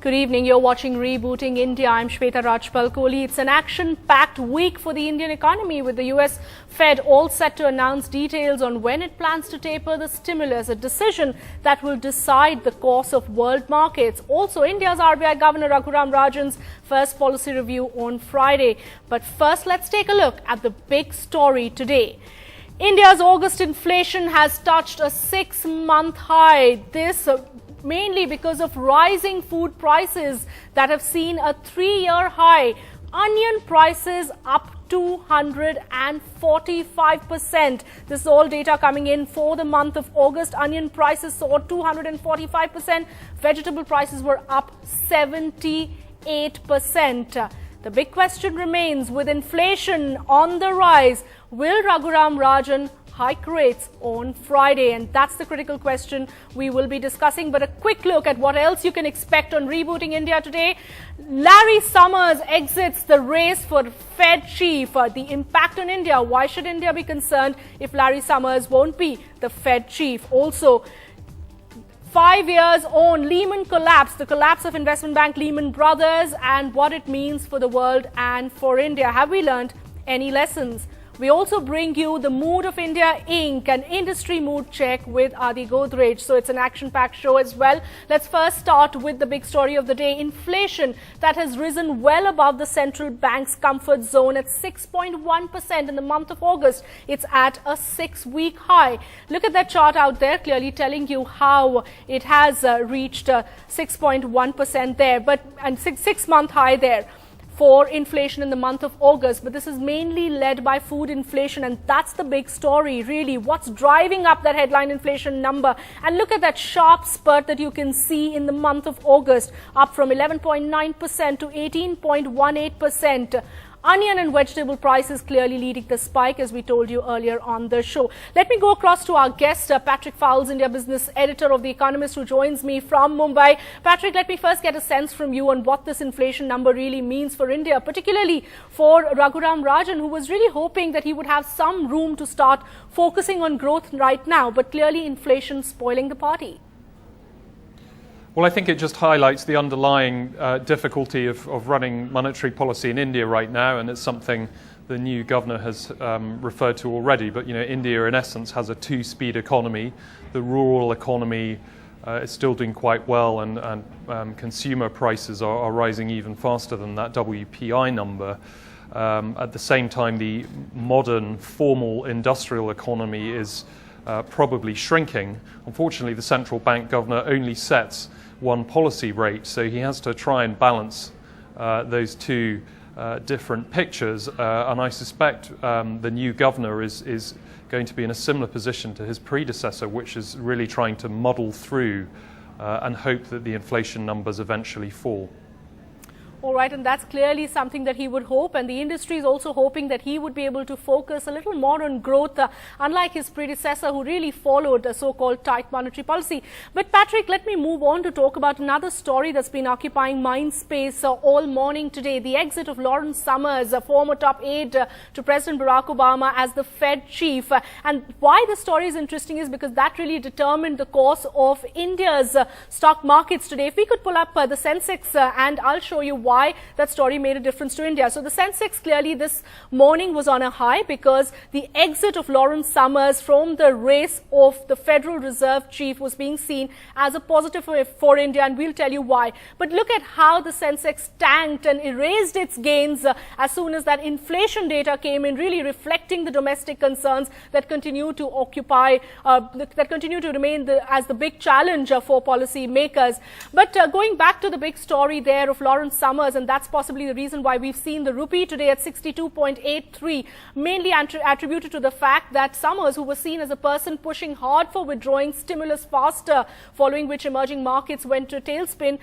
Good evening. You're watching Rebooting India. I'm Shweta Rajpal Kohli. It's an action-packed week for the Indian economy, with the US Fed all set to announce details on when it plans to taper the stimulus, a decision that will decide the course of world markets. Also, India's RBI Governor Raghuram Rajan's first policy review on Friday. But first, let's take a look at the big story today. India's August inflation has touched a 6-month high. This mainly because of rising food prices that have seen a 3-year high. Onion prices up 245%. This is all data coming in for the month of August. Onion prices saw 245%. Vegetable prices were up 78%. The big question remains, with inflation on the rise, will Raghuram Rajan hike rates on Friday? And that's the critical question we will be discussing. But a quick look at what else you can expect on Rebooting India today. Larry Summers exits the race for Fed chief. The impact on India. Why should India be concerned if Larry Summers won't be the Fed chief? Also, 5 years on, Lehman collapse, the collapse of investment bank Lehman Brothers, and what it means for the world and for India. Have we learned any lessons? We also bring you the Mood of India Inc., an industry mood check with Adi Godrej. So it's an action-packed show as well. Let's first start with the big story of the day. Inflation that has risen well above the central bank's comfort zone at 6.1% in the month of August. It's at a 6-week high. Look at that chart out there, clearly telling you how it has reached 6.1% there, and 6-month high there for inflation in the month of August. But this is mainly led by food inflation, and that's the big story, really. What's driving up that headline inflation number? And look at that sharp spurt that you can see in the month of August, up from 11.9% to 18.18%. Onion and vegetable prices clearly leading the spike, as we told you earlier on the show. Let me go across to our guest, Patrick Fowles, India business editor of The Economist, who joins me from Mumbai. Patrick, let me first get a sense from you on what this inflation number really means for India, particularly for Raghuram Rajan, who was really hoping that he would have some room to start focusing on growth right now, but clearly inflation spoiling the party. Well, I think it just highlights the underlying difficulty of running monetary policy in India right now, and it's something the new governor has referred to already. But, India, in essence, has a 2-speed economy. The rural economy is still doing quite well, and consumer prices are rising even faster than that WPI number. At the same time, the modern, formal industrial economy is probably shrinking. Unfortunately, the central bank governor only sets one policy rate, so he has to try and balance those two different pictures, and I suspect the new governor is going to be in a similar position to his predecessor, which is really trying to muddle through and hope that the inflation numbers eventually fall. All right, and that's clearly something that he would hope, and the industry is also hoping that he would be able to focus a little more on growth, unlike his predecessor, who really followed a so-called tight monetary policy. But Patrick, let me move on to talk about another story that's been occupying mind space all morning today: the exit of Lawrence Summers, a former top aide to President Barack Obama, as the Fed chief. And why the story is interesting is because that really determined the course of India's stock markets today. If we could pull up the Sensex, and I'll show you why that story made a difference to India. So the Sensex clearly this morning was on a high because the exit of Lawrence Summers from the race of the Federal Reserve chief was being seen as a positive for India, and we'll tell you why. But look at how the Sensex tanked and erased its gains as soon as that inflation data came in, really reflecting the domestic concerns that continue to occupy, that continue to remain as the big challenge for policy makers. But going back to the big story there of Lawrence Summers, and that's possibly the reason why we've seen the rupee today at 62.83, mainly attributed to the fact that Summers, who was seen as a person pushing hard for withdrawing stimulus faster, following which emerging markets went to tailspin,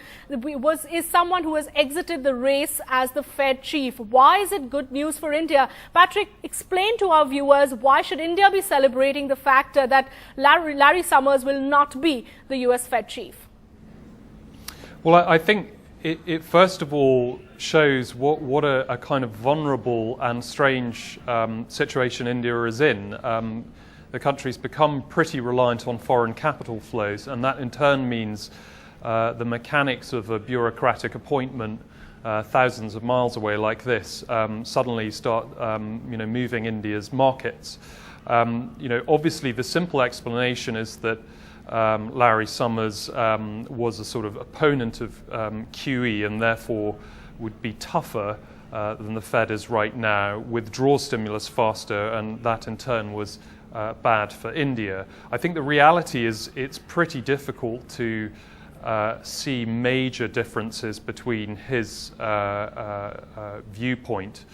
is someone who has exited the race as the Fed chief. Why is it good news for India? Patrick, explain to our viewers, why should India be celebrating the fact that Larry Summers will not be the US Fed chief? Well, I think it first of all shows what a kind of vulnerable and strange situation India is in. The country's become pretty reliant on foreign capital flows, and that in turn means the mechanics of a bureaucratic appointment thousands of miles away like this suddenly start moving India's markets. Obviously the simple explanation is that Larry Summers was a sort of opponent of QE and therefore would be tougher than the Fed is right now, withdraw stimulus faster, and that in turn was bad for India. I think the reality is it's pretty difficult to see major differences between his viewpoint